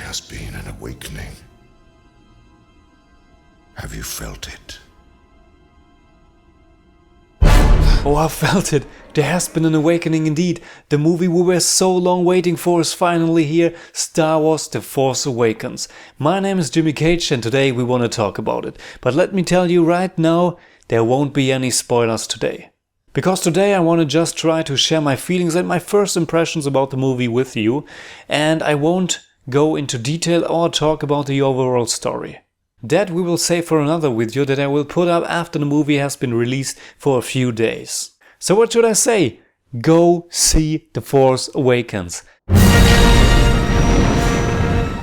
has been an awakening. Have you felt it? Oh, I felt it. There has been an awakening indeed. The movie we were so long waiting for is finally here. Star Wars The Force Awakens. My name is Jimmy Cage and today we want to talk about it. But let me tell you right now, there won't be any spoilers today. Because today I want to just try to share my feelings and my first impressions about the movie with you. And I won't go into detail or talk about the overall story. That we will save for another video that I will put up after the movie has been released for a few days. So what should I say? Go see The Force Awakens.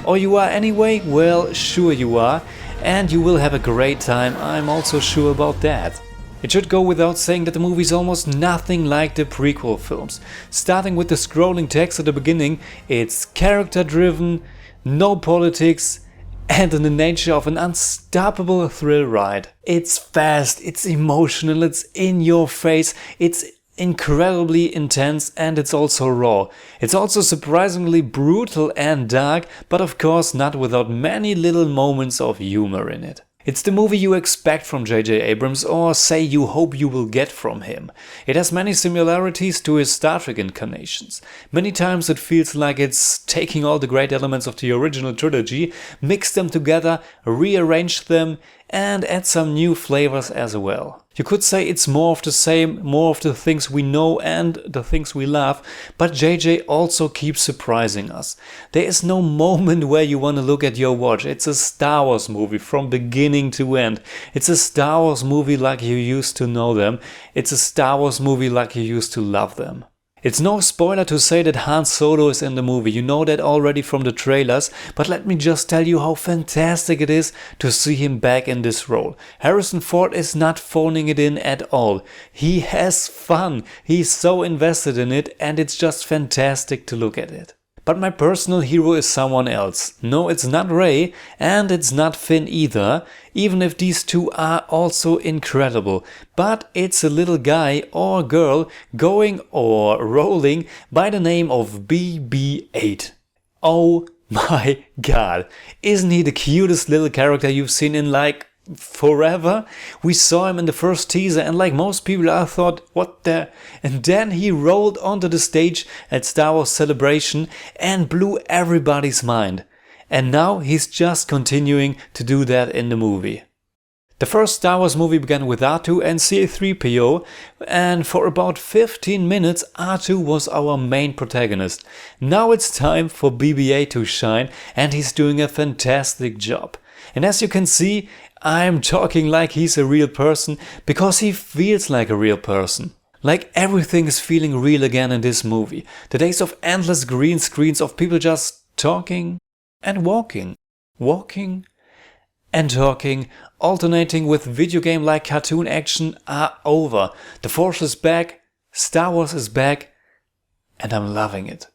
Or you are anyway? Well, sure you are. And you will have a great time, I'm also sure about that. It should go without saying that the movie is almost nothing like the prequel films. Starting with the scrolling text at the beginning, it's character driven, no politics, and in the nature of an unstoppable thrill ride. It's fast, it's emotional, it's in your face, it's incredibly intense and it's also raw. It's also surprisingly brutal and dark, but of course not without many little moments of humor in it. It's the movie you expect from J.J. Abrams, or say you hope you will get from him. It has many similarities to his Star Trek incarnations. Many times it feels like it's taking all the great elements of the original trilogy, mix them together, rearrange them, and add some new flavors as well. You could say it's more of the same, more of the things we know and the things we love, but JJ also keeps surprising us. There is no moment where you want to look at your watch. It's a Star Wars movie from beginning to end. It's a Star Wars movie like you used to know them. It's a Star Wars movie like you used to love them. It's no spoiler to say that Han Solo is in the movie, you know that already from the trailers, but let me just tell you how fantastic it is to see him back in this role. Harrison Ford is not phoning it in at all. He has fun, he's so invested in it and it's just fantastic to look at it. But my personal hero is someone else. No, it's not Rey and it's not Finn either, even if these two are also incredible. But it's a little guy or girl going or rolling by the name of BB-8. Oh my god, isn't he the cutest little character you've seen in like forever? We saw him in the first teaser and like most people I thought, what the... And then he rolled onto the stage at Star Wars Celebration and blew everybody's mind. And now he's just continuing to do that in the movie. The first Star Wars movie began with R2 and C-3PO, and for about 15 minutes R2 was our main protagonist. Now it's time for BB-8 to shine and he's doing a fantastic job. And as you can see, I'm talking like he's a real person because he feels like a real person. Like everything is feeling real again in this movie. The days of endless green screens of people just talking and walking, walking and talking, alternating with video game like cartoon action are over. The Force is back, Star Wars is back, and I'm loving it.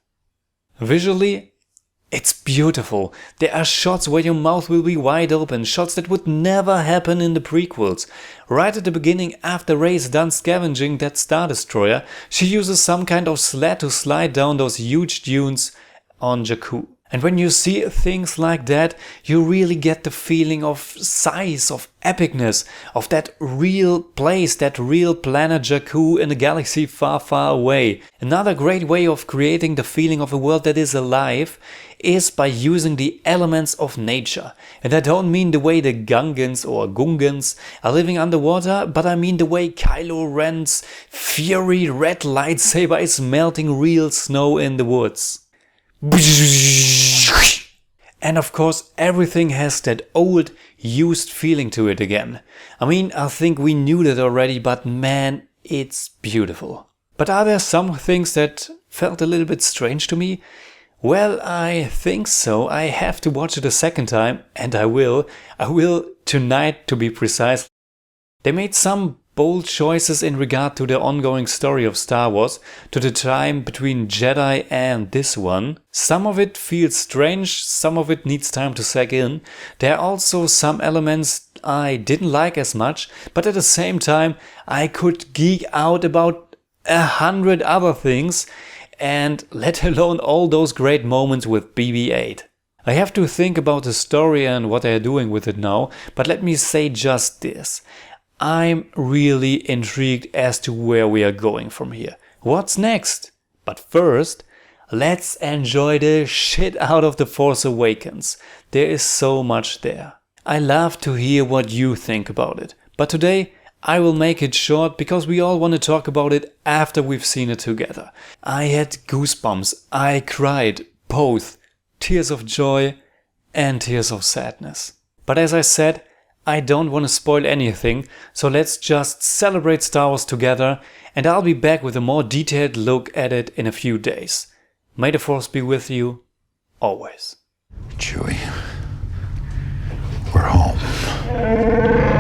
Visually, it's beautiful. There are shots where your mouth will be wide open, shots that would never happen in the prequels. Right at the beginning, after Rey is done scavenging that Star Destroyer, she uses some kind of sled to slide down those huge dunes on Jakku. And when you see things like that, you really get the feeling of size, of epicness, of that real place, that real planet Jakku in a galaxy far, far away. Another great way of creating the feeling of a world that is alive is by using the elements of nature. And I don't mean the way the Gungans or Gungans are living underwater, but I mean the way Kylo Ren's fiery red lightsaber is melting real snow in the woods. And of course everything has that old, used feeling to it again. I mean, I think we knew that already, but man, it's beautiful. But are there some things that felt a little bit strange to me? Well, I think so. I have to watch it a second time, and I will. I will tonight, to be precise. They made some bold choices in regard to the ongoing story of Star Wars, to the time between Jedi and this one. Some of it feels strange, some of it needs time to sink in. There are also some elements I didn't like as much, but at the same time I could geek out about 100 other things, and let alone all those great moments with BB-8. I have to think about the story and what they are doing with it now, but let me say just this. I'm really intrigued as to where we are going from here. What's next? But first, let's enjoy the shit out of The Force Awakens. There is so much there. I love to hear what you think about it, but today I will make it short because we all want to talk about it after we've seen it together. I had goosebumps, I cried, both tears of joy and tears of sadness. But as I said, I don't want to spoil anything, so let's just celebrate Star Wars together, and I'll be back with a more detailed look at it in a few days. May the Force be with you, always. Chewie, we're home.